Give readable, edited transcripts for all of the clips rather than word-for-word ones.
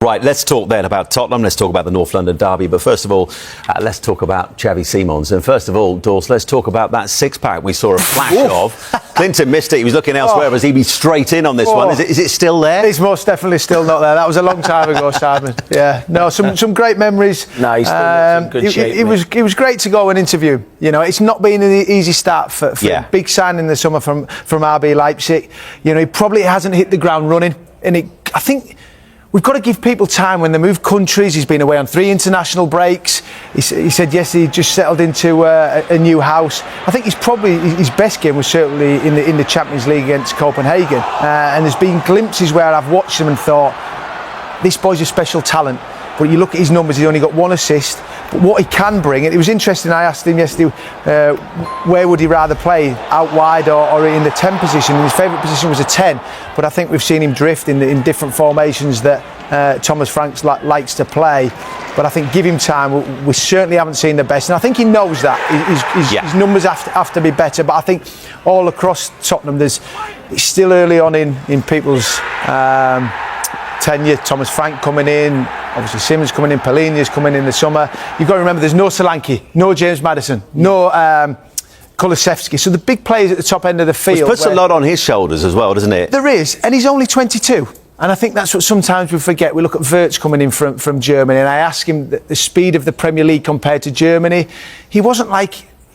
Right, let's talk then about Tottenham. Let's talk about the North London derby. But first of all, let's talk about Xavi Simons. And first of all, Dawes, let's talk about that six-pack we saw a flash of. Clinton missed it. He was looking elsewhere. Was he be straight in on this one? Is it still there? It's most definitely still not there. That was a long time ago, Simon. Yeah, no, some great memories. No, he's still in good shape. It was great to go and interview. You know, it's not been an easy start for a big sign in the summer from RB Leipzig. You know, he probably hasn't hit the ground running. And I think we've got to give people time when they move countries. He's been away on 3 international breaks. He said yesterday he just settled into a new house. I think his best game was certainly in the Champions League against Copenhagen. And there's been glimpses where I've watched him and thought, this boy's a special talent. But you look at his numbers, he's only got 1 assist. But what he can bring, and it was interesting, I asked him yesterday, where would he rather play, out wide or in the 10 position? And his favourite position was a 10. But I think we've seen him drift in different formations that Thomas Frank likes to play. But I think give him time. We certainly haven't seen the best. And I think he knows that. His numbers have to be better. But I think all across Tottenham, it's still early on in people's tenure. Thomas Frank coming in, obviously Simmons coming in, Palhinha's coming in the summer. You've got to remember there's no Solanke, no James Maddison, no Kulusevski. So the big players at the top end of the field. Which puts a lot on his shoulders as well, doesn't it? There is, and he's only 22. And I think that's what sometimes we forget. We look at Wirtz coming in from Germany, and I ask him the speed of the Premier League compared to Germany. He wasn't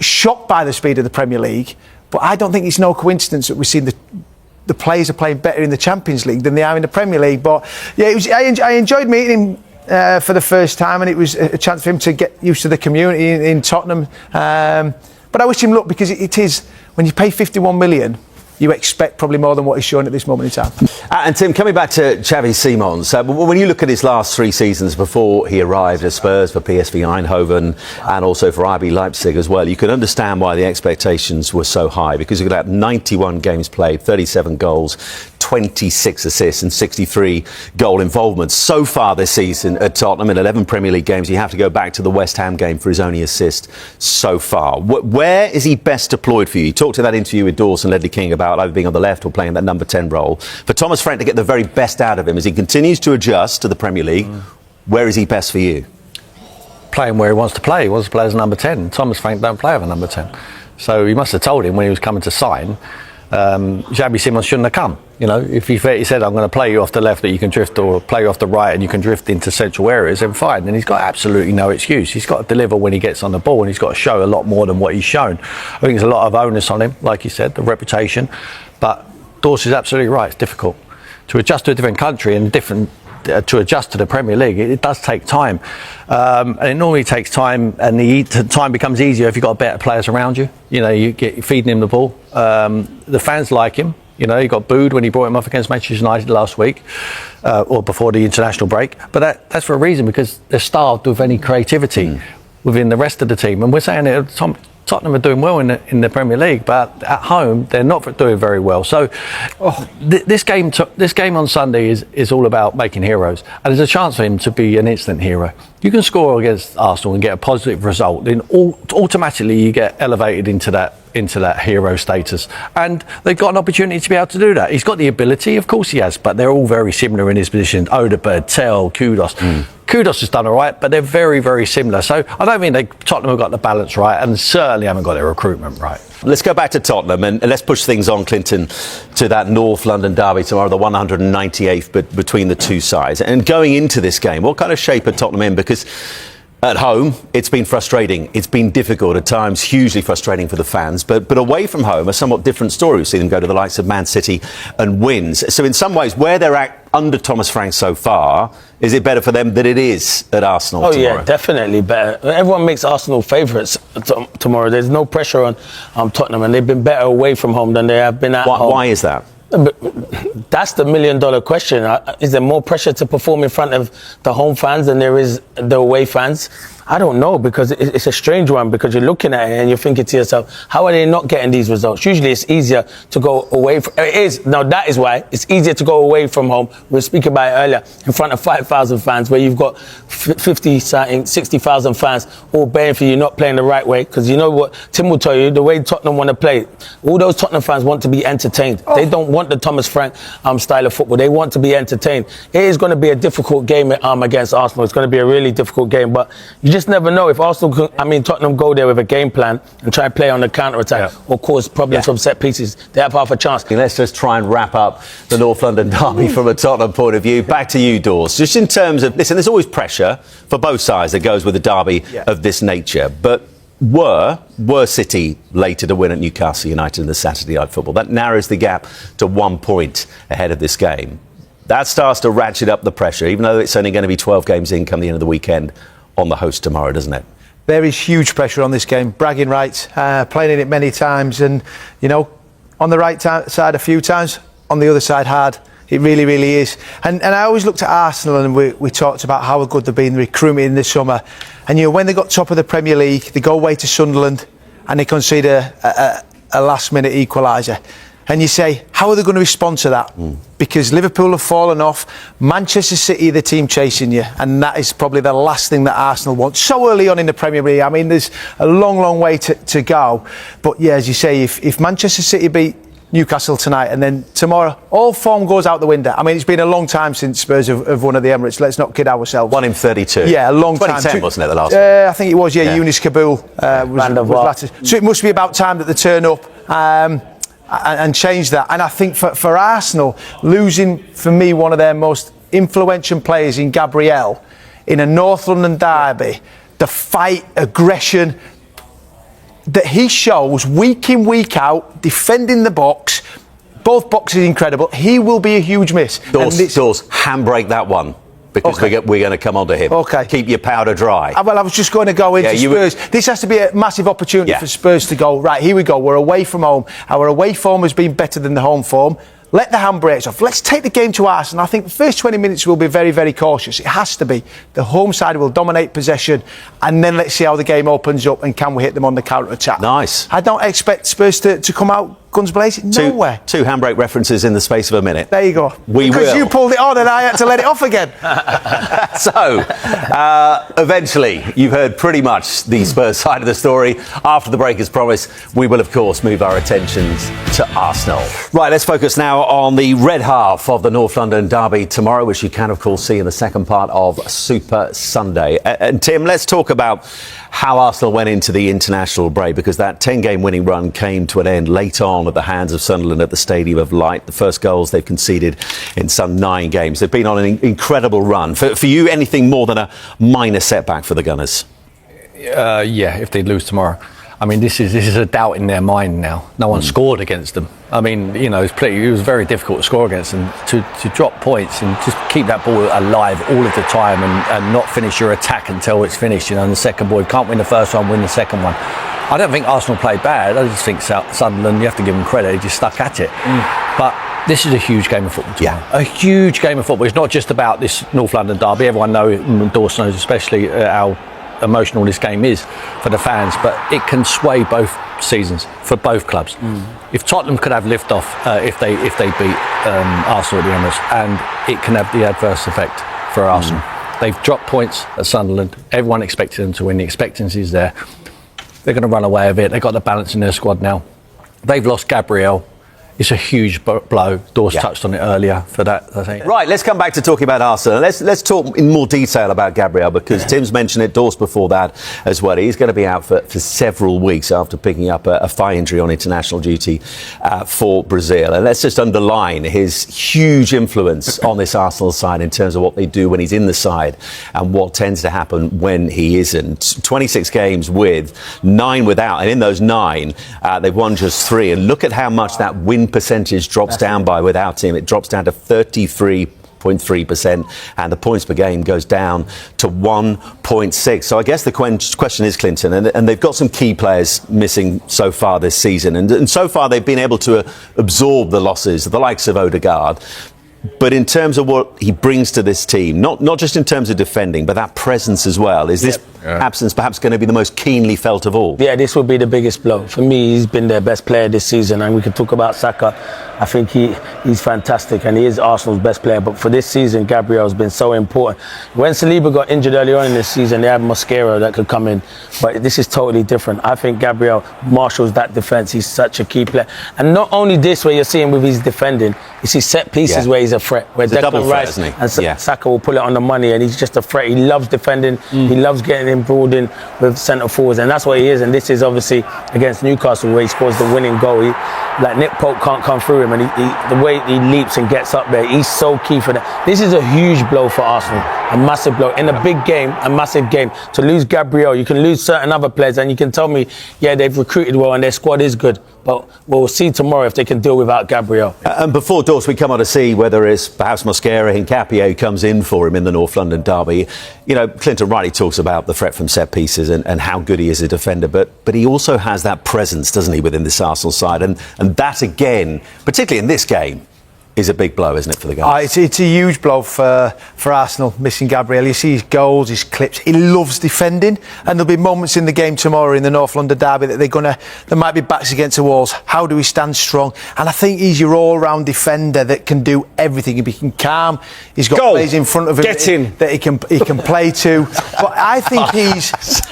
shocked by the speed of the Premier League, but I don't think it's no coincidence that we've seen the players are playing better in the Champions League than they are in the Premier League. But yeah, I enjoyed meeting him for the first time, and it was a chance for him to get used to the community in Tottenham. But I wish him luck, because it is, when you pay 51 million, you expect probably more than what he's showing at this moment in time. And Tim, coming back to Xavi Simons, when you look at his last 3 seasons before he arrived at Spurs, for PSV Eindhoven and also for RB Leipzig as well, you can understand why the expectations were so high, because he got 91 games played, 37 goals, 26 assists and 63 goal involvements so far this season at Tottenham in 11 Premier League games. You have to go back to the West Ham game for his only assist so far. Where is he best deployed for you? You talked in that interview with Dawson Ledley King about either being on the left or playing that number 10 role. For Thomas Frank to get the very best out of him as he continues to adjust to the Premier League, where is he best for you? Playing where he wants to play. He wants to play as number 10. Thomas Frank don't play as a number 10. So he must have told him when he was coming to sign, Xavi Simons shouldn't have come. You know, if he said, I'm going to play you off the left that you can drift, or play you off the right and you can drift into central areas, then fine. And he's got absolutely no excuse. He's got to deliver when he gets on the ball, and he's got to show a lot more than what he's shown. I think there's a lot of onus on him, like you said, the reputation. But Dawes is absolutely right. It's difficult to adjust to a different country and to adjust to the Premier League. It does take time, and it normally takes time, and the time becomes easier if you've got better players around you. You know, you get feeding him the ball. The fans like him. You know, he got booed when he brought him off against Manchester United last week, or before the international break. But that's for a reason, because they're starved of any creativity within the rest of the team. And we're saying that Tottenham are doing well in the Premier League, but at home they're not doing very well. So this game on Sunday is all about making heroes, and there's a chance for him to be an instant hero. You can score against Arsenal and get a positive result, then automatically you get elevated into that hero status, and they've got an opportunity to be able to do that. He's got the ability, of course he has, but they're all very similar in his position. Odergard, Tell, Kudos. Kudos has done all right, but they're very, very similar. So I don't think Tottenham have got the balance right, and certainly haven't got their recruitment right. Let's go back to Tottenham and let's push things on, Clinton, to that North London derby tomorrow, the 198th between the two sides. And going into this game, what kind of shape are Tottenham in? Because at home, it's been frustrating. It's been difficult at times, hugely frustrating for the fans. But away from home, a somewhat different story. We've seen them go to the likes of Man City and wins. So in some ways, where they're at under Thomas Frank so far, is it better for them than it is at Arsenal tomorrow? Yeah, definitely better. Everyone makes Arsenal favourites tomorrow. There's no pressure on Tottenham, and they've been better away from home than they have been at home. Why is that? That's the million-dollar question. Is there more pressure to perform in front of the home fans than there is the away fans? I don't know, because it's a strange one, because you're looking at it and you're thinking to yourself, how are they not getting these results? Usually it's easier to go away from, that is why it's easier to go away from home. We were speaking about it earlier, in front of 5,000 fans, where you've got 60,000 fans all baying for you not playing the right way. Because you know what Tim will tell you, the way Tottenham want to play, all those Tottenham fans want to be entertained. They don't want the Thomas Frank style of football. They want to be entertained. It is going to be a difficult game against Arsenal. It's going to be a really difficult game, but you just never know if Tottenham go there with a game plan and try to play on the counter-attack or cause problems from set pieces. They have half a chance. Let's just try and wrap up the North London derby from a Tottenham point of view. Back to you, Dawes. Just in terms of, listen, there's always pressure for both sides that goes with a derby of this nature, but were City later to win at Newcastle United in the Saturday night football, that narrows the gap to 1 point ahead of this game. That starts to ratchet up the pressure, even though it's only going to be 12 games in come the end of the weekend on the host tomorrow, doesn't it? There is huge pressure on this game. Bragging rights, playing in it many times, and, you know, on the right side a few times, on the other side hard. It really, really is. And I always looked at Arsenal, and we talked about how good they've been recruiting in the summer. And, you know, when they got top of the Premier League, they go away to Sunderland and they concede a last-minute equaliser. And you say, how are they going to respond to that? Because Liverpool have fallen off. Manchester City, the team chasing you. And that is probably the last thing that Arsenal want so early on in the Premier League. I mean, there's a long, long way to go. But, yeah, as you say, if Manchester City beat Newcastle tonight and then tomorrow, all form goes out the window. I mean, it's been a long time since Spurs have won at the Emirates. Let's not kid ourselves. 1 in 32. Yeah, a long time. 2010, wasn't it, the last one? I think it was, Eunice Kabul was so it must be about time that they turn up and change that. And I think for Arsenal, losing, for me, one of their most influential players in Gabriel in a North London derby, the fight, aggression that he shows week in, week out, defending the box, both boxes incredible. He will be a huge miss. Dawes, handbrake that one, because we're going to come on to him. Okay. Keep your powder dry. Well, I was just going to go into Spurs. This has to be a massive opportunity for Spurs to go, right, here we go, we're away from home. Our away form has been better than the home form. Let the handbrakes off. Let's take the game to Arsenal. I think the first 20 minutes will be very, very cautious. It has to be. The home side will dominate possession, and then let's see how the game opens up and can we hit them on the counter-attack. Nice. I don't expect Spurs to come out guns blazing. Nowhere. Two handbrake references in the space of a minute. There you go. Because you pulled it on and I had to let it off again. So, eventually, you've heard pretty much the Spurs side of the story. After the break, as promised, we will, of course, move our attentions to Arsenal. Right, let's focus now on the red half of the North London derby tomorrow, which you can, of course, see in the second part of Super Sunday. And Tim, let's talk about how Arsenal went into the international break, because that 10-game winning run came to an end late on at the hands of Sunderland at the Stadium of Light. The first goals they've conceded in some 9 games. They've been on an incredible run. For you, anything more than a minor setback for the Gunners? Yeah, if they lose tomorrow. I mean, this is a doubt in their mind now. No one scored against them. I mean, you know, it was very difficult to score against them. To drop points and just keep that ball alive all of the time and not finish your attack until it's finished. You know, and the second ball, you can't win the first one, win the second one. I don't think Arsenal played bad. I just think Sunderland, you have to give them credit, they just stuck at it. But this is a huge game of football tomorrow. A huge game of football. It's not just about this North London derby. Everyone knows, Dawes knows especially how emotional this game is for the fans, but it can sway both seasons for both clubs. If Tottenham could have lift off if they beat Arsenal at the Emirates, and it can have the adverse effect for Arsenal. They've dropped points at Sunderland. Everyone expected them to win. The expectancy is there. They're going to run away with it. They've got the balance in their squad now. They've lost Gabriel. It's a huge blow. Dawes touched on it earlier for that, I think. Right, let's come back to talking about Arsenal. Let's talk in more detail about Gabriel, because Tim's mentioned it, Dawes before that as well. He's going to be out for several weeks after picking up a thigh injury on international duty for Brazil. And let's just underline his huge influence on this Arsenal side in terms of what they do when he's in the side and what tends to happen when he isn't. 26 games with, 9 without, and in those 9, they've won just 3. And look at how much that win percentage drops down by without him. It drops down to 33.3%, and the points per game goes down to 1.6. So I guess the question is, Clinton, and they've got some key players missing so far this season, and so far they've been able to absorb the losses, the likes of Odergard. But in terms of what he brings to this team, not just in terms of defending, but that presence as well, is this absence perhaps going to be the most keenly felt of all. Yeah, this will be the biggest blow. For me, he's been their best player this season, and we can talk about Saka. I think he's fantastic, and he is Arsenal's best player. But for this season, Gabriel's been so important. When Saliba got injured earlier on in this season, they had Mosquera that could come in. But this is totally different. I think Gabriel marshals that defence. He's such a key player. And not only this, where you're seeing with his defending, you see set pieces where he's a threat. Where Declan Rice and Saka will pull it on the money, and he's just a threat. He loves defending. He loves getting embroiled in with centre forwards, and that's what he is. And this is obviously against Newcastle, where he scores the winning goal. Like Nick Pope can't come through him, and the way he leaps and gets up there, he's so key for that. This is a huge blow for Arsenal, a massive blow in a big game, a massive game. To lose Gabriel, you can lose certain other players, and you can tell me, yeah, they've recruited well and their squad is good, but we'll see tomorrow if they can deal without Gabriel. And before Dawes, we come on to see whether it's perhaps Mosquera Hincapié comes in for him in the North London derby. You know, Clinton rightly talks about the threat from set pieces and how good he is a defender, but he also has that presence, doesn't he, within this Arsenal side, and that again, particularly in this game, is a big blow, isn't it, for the guys? It's a huge blow for Arsenal, missing Gabriel. You see his goals, his clips. He loves defending, and there'll be moments in the game tomorrow in the North London derby that there might be backs against the walls. How do we stand strong? And I think he's your all-round defender that can do everything. He can calm. He's got players in front of him that he can play to. But I think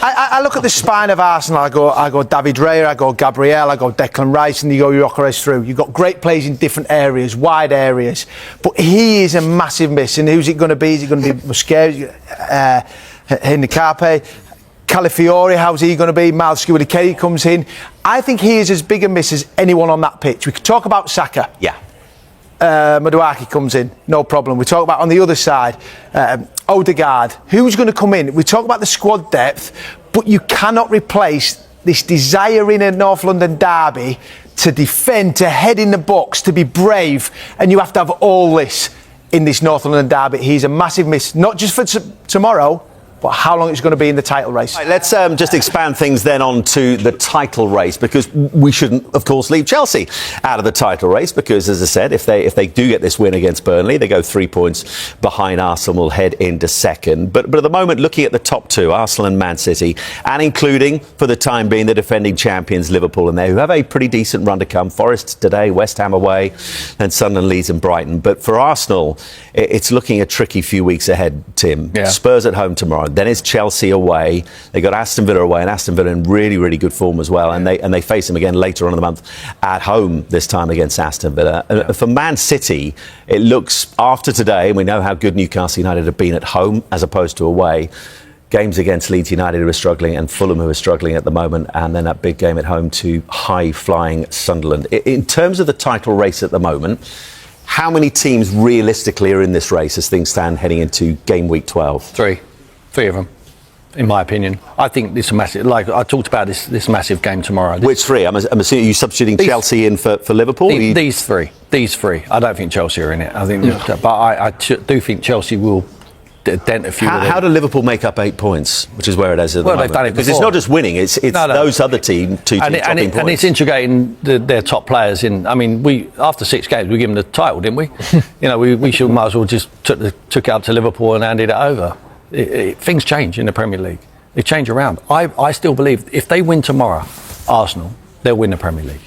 I look at the spine of Arsenal. I go David Raya, I go Gabriel, I go Declan Rice, and you go Gyökeres through. You've got great players in different areas, wide areas, but he is a massive miss. And who's it going to be? Is it going to be Mosquera, Hincapié, Calafiori? How's he going to be? Miles Squiddy comes in. I think he is as big a miss as anyone on that pitch. We could talk about Saka. Yeah. Madueke comes in, no problem. We talk about on the other side, Odergard. Who's going to come in? We talk about the squad depth, but you cannot replace this desire in a North London derby to defend, to head in the box, to be brave, and you have to have all this in this North London derby. He's a massive miss, not just for tomorrow, but how long it's going to be in the title race. Right, let's just expand things then on to the title race, because we shouldn't, of course, leave Chelsea out of the title race, because, as I said, if they do get this win against Burnley, they go 3 points behind Arsenal, will head into second. But at the moment, looking at the top two, Arsenal and Man City, and including, for the time being, the defending champions, Liverpool, and there, who have a pretty decent run to come. Forest today, West Ham away, then Sunderland, Leeds and Brighton. But for Arsenal, it's looking a tricky few weeks ahead, Tim. Yeah. Spurs at home tomorrow. Then it's Chelsea away. They got Aston Villa away, and Aston Villa in really, really good form as well. And they face them again later on in the month at home, this time against Aston Villa. And for Man City, it looks, after today, and we know how good Newcastle United have been at home as opposed to away, games against Leeds United, who are struggling, and Fulham, who are struggling at the moment, and then that big game at home to high-flying Sunderland. In terms of the title race at the moment, how many teams realistically are in this race as things stand heading into game week 12? Three of them, in my opinion. I think this is massive. Like I talked about, this massive game tomorrow. Which three? I'm assuming you're substituting Chelsea in for Liverpool. These three. I don't think Chelsea are in it. I think, but I do think Chelsea will dent a few. How do Liverpool make up 8 points, which is where it is at the moment? They've done it because it's not just winning; it's those other two teams dropping points. And it's integrating their top players in. I mean, after 6 games we give them the title, didn't we? We might as well just took it up to Liverpool and handed it over. Things change in the Premier League. They change around. I still believe if they win tomorrow, Arsenal, they'll win the Premier League.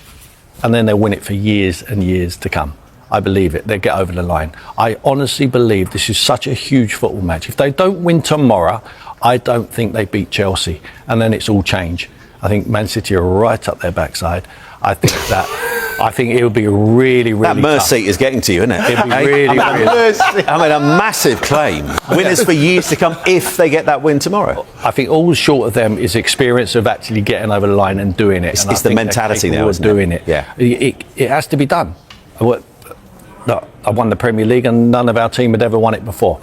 And then they'll win it for years and years to come. I believe it. They'll get over the line. I honestly believe this is such a huge football match. If they don't win tomorrow, I don't think they beat Chelsea. And then it's all change. I think Man City are right up their backside. I think it would be really, really that mercy tough. Is getting to you, isn't it? It'd be really. I mean, a massive claim. Winners for years to come if they get that win tomorrow. I think all short of them is experience of actually getting over the line and doing it. It's the mentality there, isn't it? Doing it. Yeah. It has to be done. I won the Premier League and none of our team had ever won it before.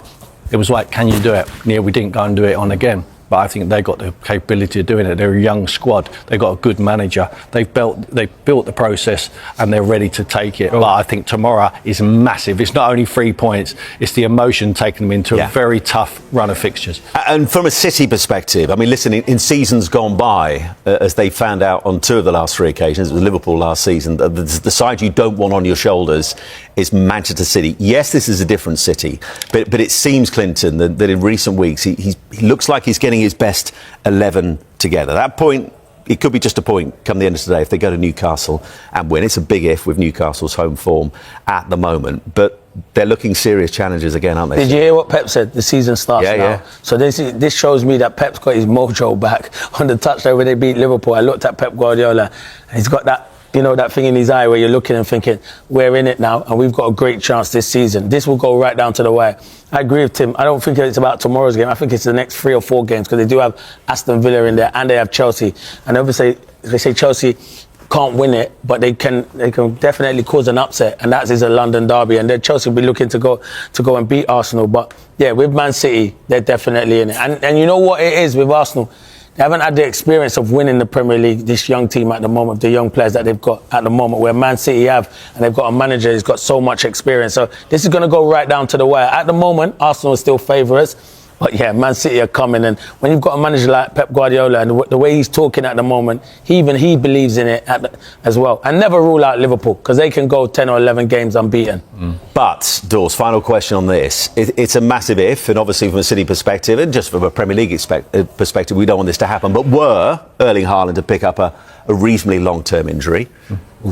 It was like, can you do it? Yeah, we didn't go and do it on again. But I think they've got the capability of doing it. They're a young squad. They've got a good manager. They've built the process and they're ready to take it. But I think tomorrow is massive. It's not only 3 points, it's the emotion taking them into a very tough run of fixtures. And from a City perspective, I mean, listen, in seasons gone by, as they found out on 2 of the last 3 occasions, it was Liverpool last season, the side you don't want on your shoulders is Manchester City. Yes, this is a different City, but it seems, Clinton, that in recent weeks he looks like he's getting getting his best 11 together. That point, it could be just a point come the end of today if they go to Newcastle and win. It's a big if with Newcastle's home form at the moment, but they're looking serious challenges again, aren't they? Did you hear what Pep said? The season starts now. Yeah. So this shows me that Pep's got his mojo back on the touchline where they beat Liverpool. I looked at Pep Guardiola and he's got that, that thing in his eye where you're looking and thinking, we're in it now and we've got a great chance this season. This will go right down to the wire. I agree with Tim. I don't think it's about tomorrow's game. I think it's the next 3 or 4 games because they do have Aston Villa in there and they have Chelsea. And obviously they say Chelsea can't win it, but they can definitely cause an upset, and that is a London derby. And then Chelsea will be looking to go and beat Arsenal. But yeah, with Man City, they're definitely in it. And you know what it is with Arsenal? They haven't had the experience of winning the Premier League, this young team at the moment, the young players that they've got at the moment, where Man City have, and they've got a manager who's got so much experience. So this is going to go right down to the wire. At the moment, Arsenal is still favourites. But yeah, Man City are coming, and when you've got a manager like Pep Guardiola and the way he's talking at the moment, he believes in it as well. And never rule out Liverpool because they can go 10 or 11 games unbeaten. But, Dawes, final question on this. It's a massive if, and obviously from a City perspective, and just from a Premier League perspective, we don't want this to happen. But were Erling Haaland to pick up a reasonably long-term injury,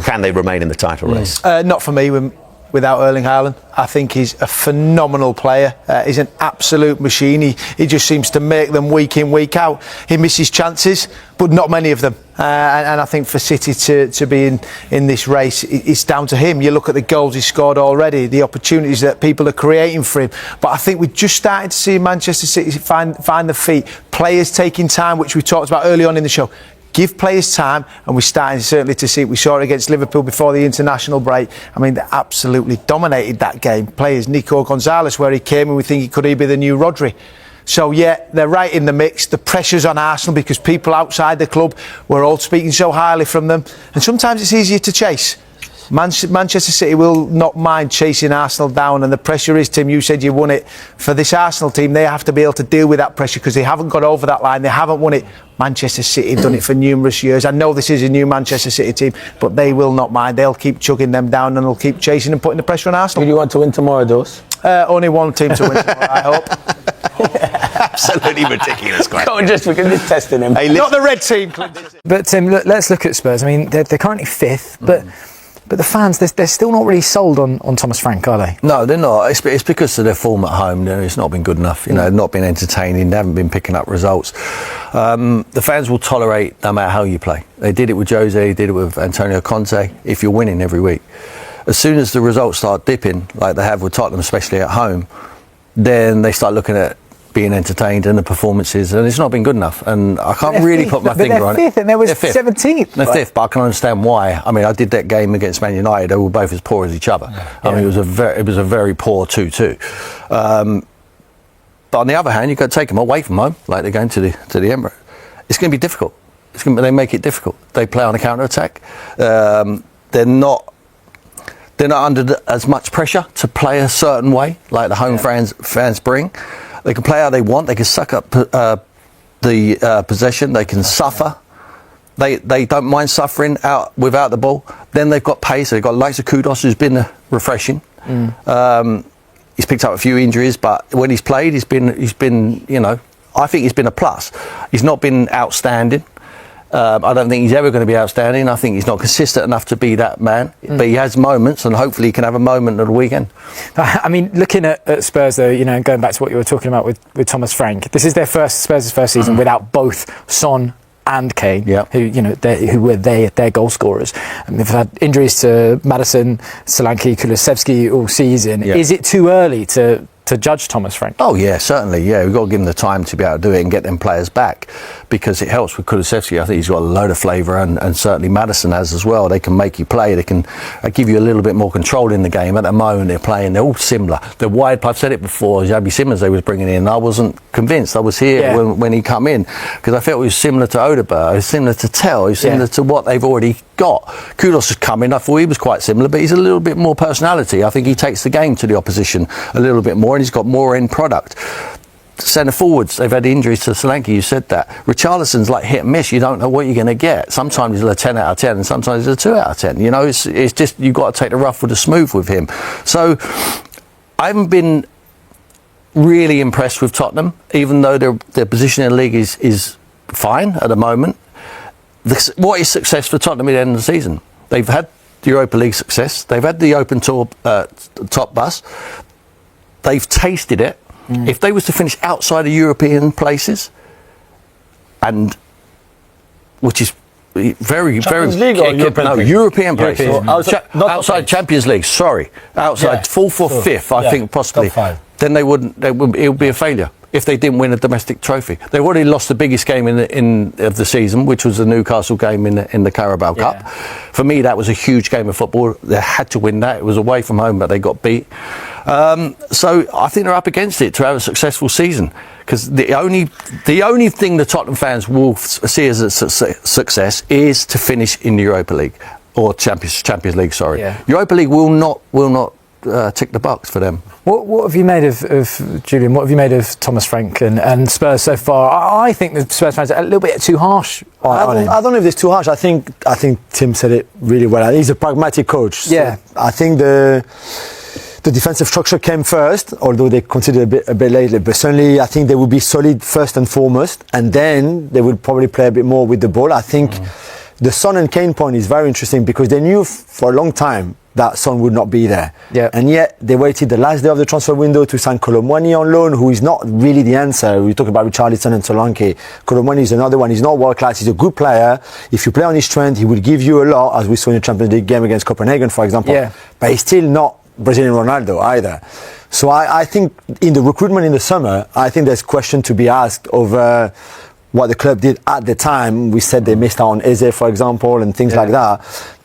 can they remain in the title race? Not for me. Without Erling Haaland, I think he's a phenomenal player. He's an absolute machine. He just seems to make them week in, week out. He misses chances, but not many of them. And I think for City to be in this race, it's down to him. You look at the goals he's scored already, the opportunities that people are creating for him. But I think we're just starting to see Manchester City find the feet. Players taking time, which we talked about early on in the show. Give players time, and we're starting certainly to see it. We saw it against Liverpool before the international break. I mean, they absolutely dominated that game. Players, Nico Gonzalez, where he came, and we think he could be the new Rodri. So, yeah, they're right in the mix. The pressure's on Arsenal because people outside the club were all speaking so highly from them. And sometimes it's easier to chase. Manchester City will not mind chasing Arsenal down, and the pressure is, Tim, you said you won it. For this Arsenal team, they have to be able to deal with that pressure because they haven't got over that line. They haven't won it. Manchester City have done it for numerous years. I know this is a new Manchester City team, but they will not mind. They'll keep chugging them down and they'll keep chasing and putting the pressure on Arsenal. Who do you want to win tomorrow, Dawes? Only one team to win tomorrow, I hope. Absolutely ridiculous. Don't just because it's testing him. Hey, not the red team. But Tim, let's look at Spurs. I mean, they're currently 5th, but the fans, they're still not really sold on Thomas Frank, are they? No, they're not. It's because of their form at home. It's not been good enough. Not been entertaining. They haven't been picking up results. The fans will tolerate no matter how you play. They did it with Jose, they did it with Antonio Conte. If you're winning every week, as soon as the results start dipping, like they have with Tottenham, especially at home, then they start looking at being entertained and the performances, and it's not been good enough. And I can't really put my finger on it. They're 5th and they was 17th. They're 5th, but I can understand why. I mean, I did that game against Man United. They were both as poor as each other. I mean, it was a very poor 2-2. But on the other hand, you've got to take them away from home, like they're going to the Emirates. It's going to be difficult. They make it difficult. They play on a counter attack. They're not under as much pressure to play a certain way, like the home fans bring. They can play how they want. They can suck up the possession. They can suffer. They don't mind suffering out without the ball. Then they've got pace. They've got likes of Kudos, who's been refreshing. He's picked up a few injuries, but when he's played, he's been. I think he's been a plus. He's not been outstanding. I don't think he's ever going to be outstanding. I think he's not consistent enough to be that man. But he has moments, and hopefully he can have a moment at the weekend. I mean, looking at Spurs, though, and going back to what you were talking about with Thomas Frank, this is Spurs' first season without both Son and Kane, who were their goal scorers. And they've had injuries to Maddison, Solanke, Kulusevski all season. Yeah. Is it too early to judge Thomas Frank? Oh yeah, certainly. Yeah, we've got to give him the time to be able to do it and get them players back, because it helps with Kulusevski. I think he's got a load of flavour, and certainly Maddison has as well. They can make you play. They can give you a little bit more control in the game. At the moment they're playing, they're all similar. The wide, I've said it before, Xabi Simons they was bringing in, I wasn't convinced. I was here when he come in, because I felt he was similar to Odergard, he was similar to Tell, he was similar to what they've already got. Kudos has come in, I thought he was quite similar, but he's a little bit more personality. I think he takes the game to the opposition a little bit more, and he's got more end product. Centre forwards, they've had injuries to Solanke, you said that. Richarlison's like hit and miss, you don't know what you're going to get. Sometimes he's a 10 out of 10 and sometimes he's a 2 out of 10. It's just, you've got to take the rough with the smooth with him. So I haven't been really impressed with Tottenham, even though their position in the league is fine at the moment. What is success for Tottenham at the end of the season? They've had the Europa League success. They've had the Open Tour top bus. They've tasted it. If they was to finish outside of European places, and which is very, Champions very League or European League? European places. European. Outside Champions League. Sorry, outside fourth or fifth. I think possibly. Top five. Then it would be a failure if they didn't win a domestic trophy. They've already lost the biggest game of the season, which was the Newcastle game in the Carabao Cup. For me, that was a huge game of football. They had to win that. It was away from home, but they got beat. So I think they're up against it to have a successful season, because the only thing the Tottenham fans will see as a success is to finish in the Europa League or Champions League. Sorry, Europa League will not tick the box for them. What have you made of Julian? What have you made of Thomas Frank and Spurs so far? I think the Spurs fans are a little bit too harsh. I don't know if it's too harsh. I think Tim said it really well. He's a pragmatic coach. So I think the defensive structure came first, although they considered a bit later. But certainly, I think they would be solid first and foremost, and then they would probably play a bit more with the ball. I think the Son and Kane point is very interesting, because they knew for a long time that Son would not be there. And yet they waited the last day of the transfer window to sign Colomwani on loan, who is not really the answer. We talk about Richarlison and Solanke. Colomwani is another one. He's not world class. He's a good player. If you play on his strength, he will give you a lot, as we saw in the Champions League game against Copenhagen, for example. But he's still not Brazilian Ronaldo either. So I think in the recruitment in the summer, I think there's question to be asked over what the club did at the time. We said they missed out on Eze, for example, and things like that.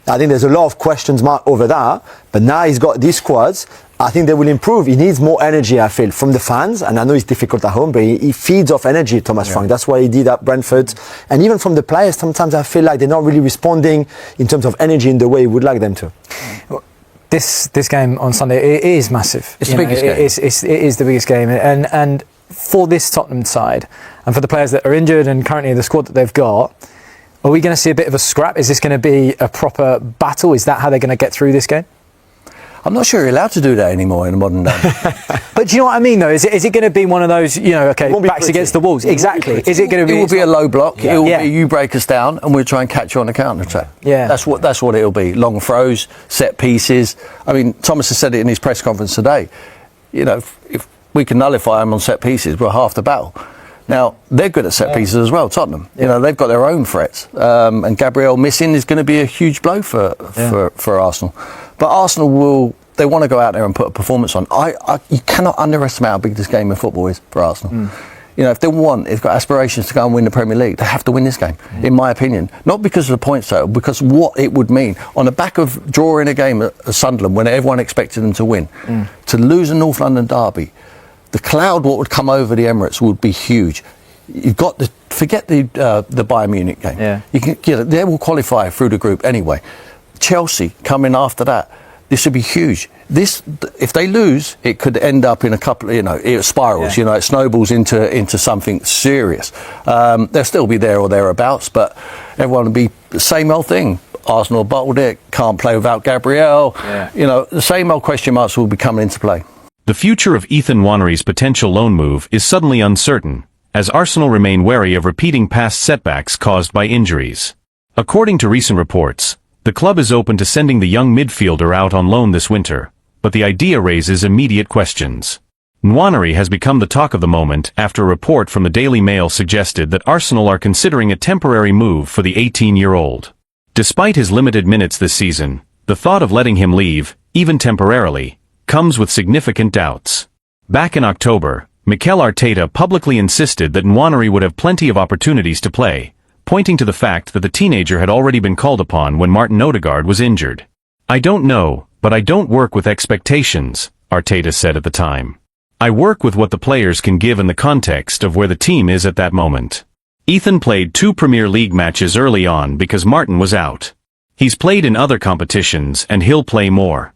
I think there's a lot of questions mark over that. But now he's got these squads. I think they will improve. He needs more energy, I feel, from the fans. And I know it's difficult at home, but he feeds off energy, Thomas Frank. That's why he did at Brentford. And even from the players, sometimes I feel like they're not really responding in terms of energy in the way he would like them to. This game on Sunday, it is massive. It's the biggest game. It is the biggest game. And for this Tottenham side, and for the players that are injured and currently the squad that they've got, are we going to see a bit of a scrap? Is this going to be a proper battle? Is that how they're going to get through this game? I'm not sure you're allowed to do that anymore in the modern day. But do you know what I mean, though? Is it going to be one of those, backs against the walls? Exactly. Is it going to be? It will be a low block. It will be you break us down, and we'll try and catch you on the counter attack. That's what it'll be. Long throws, set pieces. I mean, Thomas has said it in his press conference today. If we can nullify them on set pieces, we're half the battle. Now, they're good at set pieces as well, Tottenham. They've got their own threats. And Gabriel missing is going to be a huge blow for Arsenal. But Arsenal they want to go out there and put a performance on. You cannot underestimate how big this game of football is for Arsenal. If they've got aspirations to go and win the Premier League, they have to win this game, in my opinion. Not because of the points total, because what it would mean. On the back of drawing a game at Sunderland when everyone expected them to win, to lose a North London derby, the cloud what would come over the Emirates would be huge. You've got to forget the Bayern Munich game. They will qualify through the group anyway. Chelsea coming after that. This would be huge. If they lose, it could end up in a couple. It spirals. It snowballs into something serious. They'll still be there or thereabouts, but everyone will be the same old thing. Arsenal bottled it. Can't play without Gabriel. The same old question marks will be coming into play. The future of Ethan Nwanery's potential loan move is suddenly uncertain, as Arsenal remain wary of repeating past setbacks caused by injuries. According to recent reports, the club is open to sending the young midfielder out on loan this winter, but the idea raises immediate questions. Nwanery has become the talk of the moment after a report from the Daily Mail suggested that Arsenal are considering a temporary move for the 18-year-old. Despite his limited minutes this season, the thought of letting him leave, even temporarily, comes with significant doubts. Back in October, Mikel Arteta publicly insisted that Nwanery would have plenty of opportunities to play, pointing to the fact that the teenager had already been called upon when Martin Odegaard was injured. "I don't know, but I don't work with expectations," Arteta said at the time. "I work with what the players can give in the context of where the team is at that moment." Ethan played 2 Premier League matches early on because Martin was out. He's played in other competitions and he'll play more.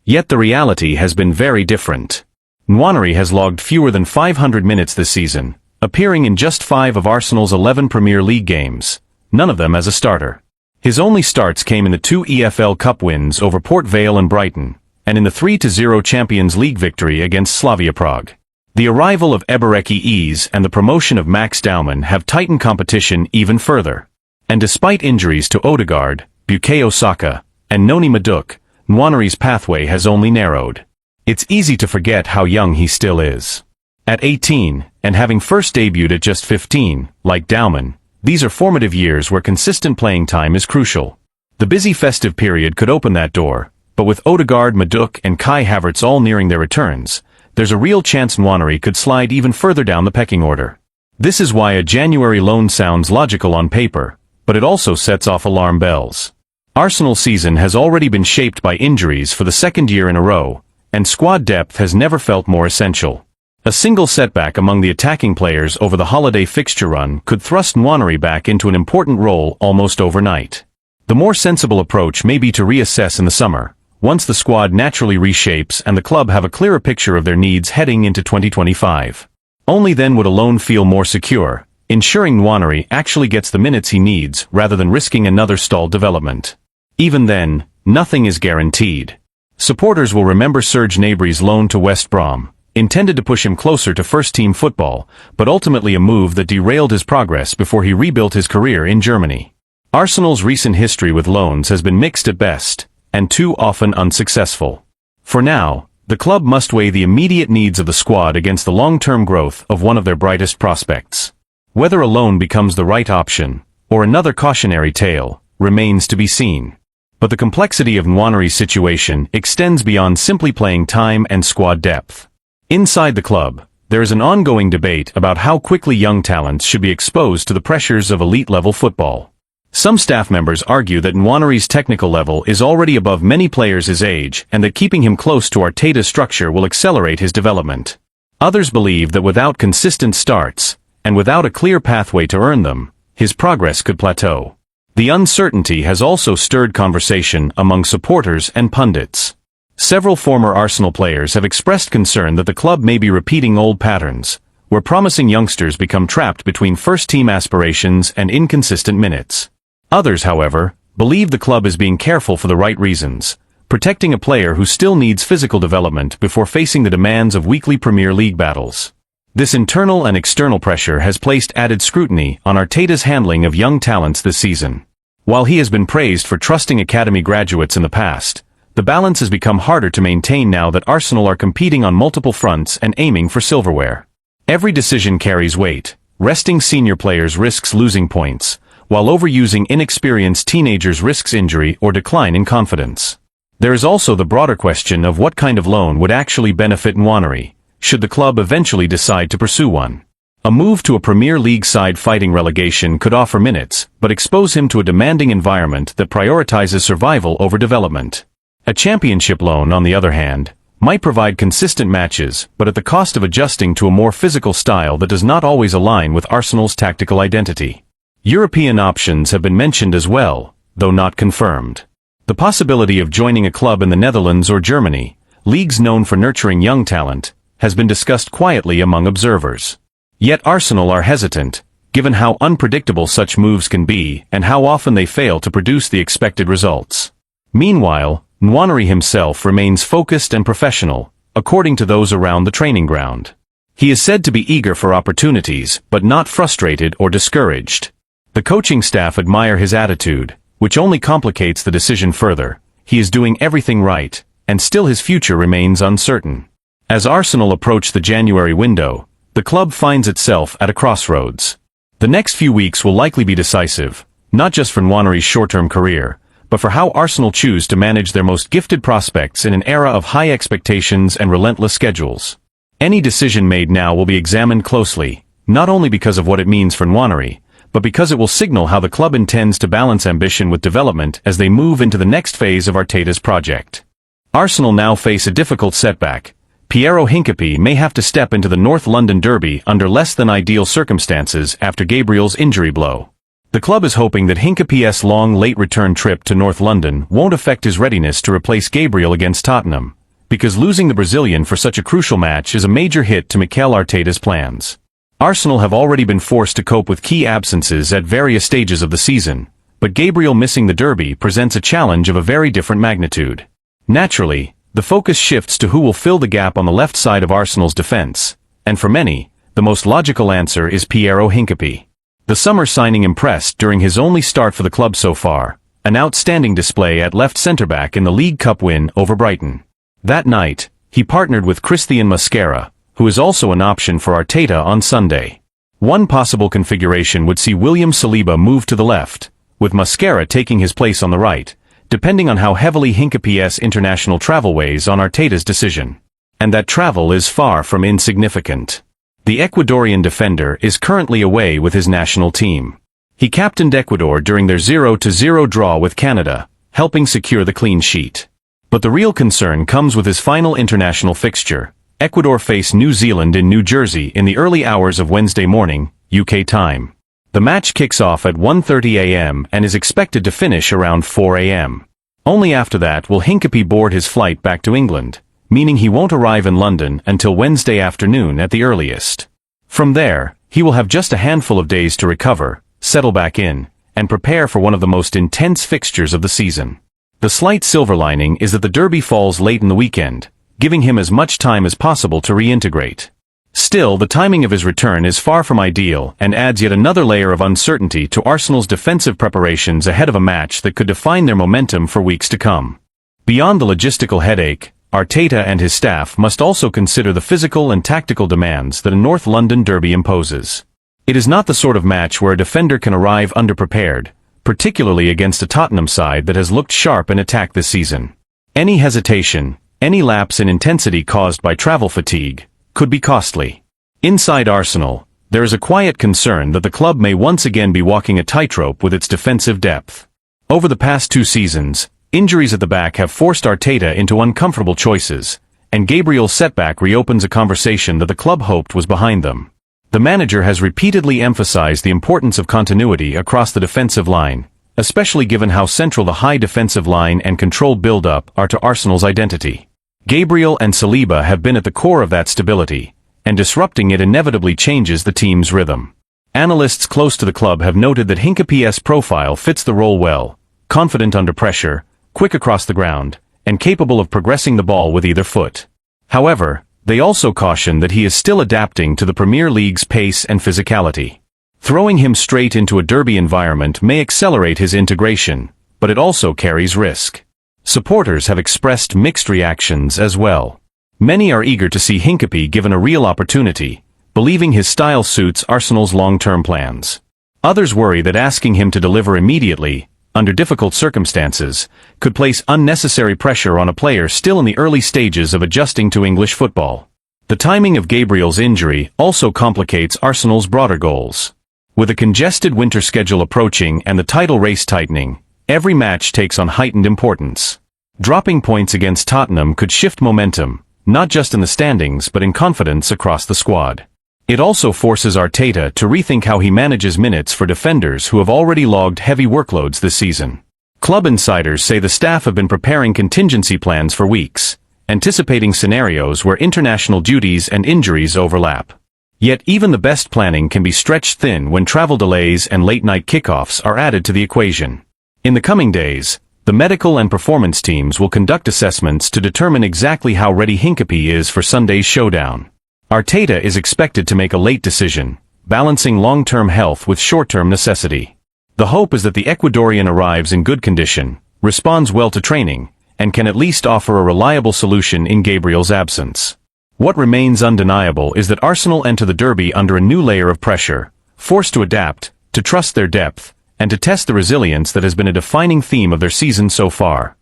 Yet the reality has been very different. Nwanery has logged fewer than 500 minutes this season, appearing in just 5 of Arsenal's 11 Premier League games, none of them as a starter. His only starts came in the 2 EFL Cup wins over Port Vale and Brighton, and in the 3-0 Champions League victory against Slavia Prague. The arrival of Ebereki Eze and the promotion of Max Daumann have tightened competition even further. And despite injuries to Odegaard, Bukayo Saka, and Noni Madueke, Nwaneri's pathway has only narrowed. It's easy to forget how young he still is. At 18, and having first debuted at just 15, like Daumann, these are formative years where consistent playing time is crucial. The busy festive period could open that door, but with Odegaard, Madueke, and Kai Havertz all nearing their returns, there's a real chance Nwaneri could slide even further down the pecking order. This is why a January loan sounds logical on paper, but it also sets off alarm bells. Arsenal's season has already been shaped by injuries for the second year in a row, and squad depth has never felt more essential. A single setback among the attacking players over the holiday fixture run could thrust Nwaneri back into an important role almost overnight. The more sensible approach may be to reassess in the summer, once the squad naturally reshapes and the club have a clearer picture of their needs heading into 2025. Only then would a loan feel more secure, ensuring Nwaneri actually gets the minutes he needs rather than risking another stalled development. Even then, nothing is guaranteed. Supporters will remember Serge Gnabry's loan to West Brom, intended to push him closer to first-team football, but ultimately a move that derailed his progress before he rebuilt his career in Germany. Arsenal's recent history with loans has been mixed at best, and too often unsuccessful. For now, the club must weigh the immediate needs of the squad against the long-term growth of one of their brightest prospects. Whether a loan becomes the right option, or another cautionary tale, remains to be seen. But the complexity of Nwaneri's situation extends beyond simply playing time and squad depth. Inside the club, there is an ongoing debate about how quickly young talents should be exposed to the pressures of elite-level football. Some staff members argue that Nwaneri's technical level is already above many players his age and that keeping him close to Arteta's structure will accelerate his development. Others believe that without consistent starts, and without a clear pathway to earn them, his progress could plateau. The uncertainty has also stirred conversation among supporters and pundits. Several former Arsenal players have expressed concern that the club may be repeating old patterns, where promising youngsters become trapped between first-team aspirations and inconsistent minutes. Others, however, believe the club is being careful for the right reasons, protecting a player who still needs physical development before facing the demands of weekly Premier League battles. This internal and external pressure has placed added scrutiny on Arteta's handling of young talents this season. While he has been praised for trusting academy graduates in the past, the balance has become harder to maintain now that Arsenal are competing on multiple fronts and aiming for silverware. Every decision carries weight. Resting senior players risks losing points, while overusing inexperienced teenagers risks injury or decline in confidence. There is also the broader question of what kind of loan would actually benefit Nwaneri, should the club eventually decide to pursue one. A move to a Premier League side fighting relegation could offer minutes, but expose him to a demanding environment that prioritizes survival over development. A championship loan, on the other hand, might provide consistent matches, but at the cost of adjusting to a more physical style that does not always align with Arsenal's tactical identity. European options have been mentioned as well, though not confirmed. The possibility of joining a club in the Netherlands or Germany, leagues known for nurturing young talent, has been discussed quietly among observers. Yet Arsenal are hesitant, given how unpredictable such moves can be and how often they fail to produce the expected results. Meanwhile, Nwaneri himself remains focused and professional, according to those around the training ground. He is said to be eager for opportunities, but not frustrated or discouraged. The coaching staff admire his attitude, which only complicates the decision further. He is doing everything right, and still his future remains uncertain. As Arsenal approach the January window, the club finds itself at a crossroads. The next few weeks will likely be decisive, not just for Nwaneri's short-term career, but for how Arsenal choose to manage their most gifted prospects in an era of high expectations and relentless schedules. Any decision made now will be examined closely, not only because of what it means for Nwaneri, but because it will signal how the club intends to balance ambition with development as they move into the next phase of Arteta's project. Arsenal now face a difficult setback. Piero Hincapié may have to step into the North London derby under less than ideal circumstances after Gabriel's injury blow. The club is hoping that Hincapié's long late return trip to North London won't affect his readiness to replace Gabriel against Tottenham, because losing the Brazilian for such a crucial match is a major hit to Mikel Arteta's plans. Arsenal have already been forced to cope with key absences at various stages of the season, but Gabriel missing the derby presents a challenge of a very different magnitude. Naturally, the focus shifts to who will fill the gap on the left side of Arsenal's defense, and for many, the most logical answer is Piero Hincapié. The summer signing impressed during his only start for the club so far, an outstanding display at left centre-back in the League Cup win over Brighton. That night, he partnered with Christian Mosquera, who is also an option for Arteta on Sunday. One possible configuration would see William Saliba move to the left, with Mosquera taking his place on the right, depending on how heavily Hincapié's international travel weighs on Arteta's decision. And that travel is far from insignificant. The Ecuadorian defender is currently away with his national team. He captained Ecuador during their 0-0 draw with Canada, helping secure the clean sheet. But the real concern comes with his final international fixture. Ecuador face New Zealand in New Jersey in the early hours of Wednesday morning, UK time. The match kicks off at 1:30 a.m. and is expected to finish around 4 a.m. Only after that will Hincapié board his flight back to England, meaning he won't arrive in London until Wednesday afternoon at the earliest. From there, he will have just a handful of days to recover, settle back in, and prepare for one of the most intense fixtures of the season. The slight silver lining is that the derby falls late in the weekend, giving him as much time as possible to reintegrate. Still, the timing of his return is far from ideal and adds yet another layer of uncertainty to Arsenal's defensive preparations ahead of a match that could define their momentum for weeks to come. Beyond the logistical headache, Arteta and his staff must also consider the physical and tactical demands that a North London derby imposes. It is not the sort of match where a defender can arrive underprepared, particularly against a Tottenham side that has looked sharp in attack this season. Any hesitation, any lapse in intensity caused by travel fatigue, could be costly. Inside Arsenal, there is a quiet concern that the club may once again be walking a tightrope with its defensive depth. Over the past 2 seasons, injuries at the back have forced Arteta into uncomfortable choices, and Gabriel's setback reopens a conversation that the club hoped was behind them. The manager has repeatedly emphasized the importance of continuity across the defensive line, especially given how central the high defensive line and controlled build-up are to Arsenal's identity. Gabriel and Saliba have been at the core of that stability, and disrupting it inevitably changes the team's rhythm. Analysts close to the club have noted that Hincapié's profile fits the role well, confident under pressure, quick across the ground, and capable of progressing the ball with either foot. However, they also caution that he is still adapting to the Premier League's pace and physicality. Throwing him straight into a derby environment may accelerate his integration, but it also carries risk. Supporters have expressed mixed reactions as well. Many are eager to see Hincapié given a real opportunity, believing his style suits Arsenal's long-term plans. Others worry that asking him to deliver immediately, under difficult circumstances, could place unnecessary pressure on a player still in the early stages of adjusting to English football. The timing of Gabriel's injury also complicates Arsenal's broader goals. With a congested winter schedule approaching and the title race tightening, every match takes on heightened importance. Dropping points against Tottenham could shift momentum, not just in the standings but in confidence across the squad. It also forces Arteta to rethink how he manages minutes for defenders who have already logged heavy workloads this season. Club insiders say the staff have been preparing contingency plans for weeks, anticipating scenarios where international duties and injuries overlap. Yet even the best planning can be stretched thin when travel delays and late-night kickoffs are added to the equation. In the coming days, the medical and performance teams will conduct assessments to determine exactly how ready Hincapié is for Sunday's showdown. Arteta is expected to make a late decision, balancing long-term health with short-term necessity. The hope is that the Ecuadorian arrives in good condition, responds well to training, and can at least offer a reliable solution in Gabriel's absence. What remains undeniable is that Arsenal enter the derby under a new layer of pressure, forced to adapt, to trust their depth, and to test the resilience that has been a defining theme of their season so far.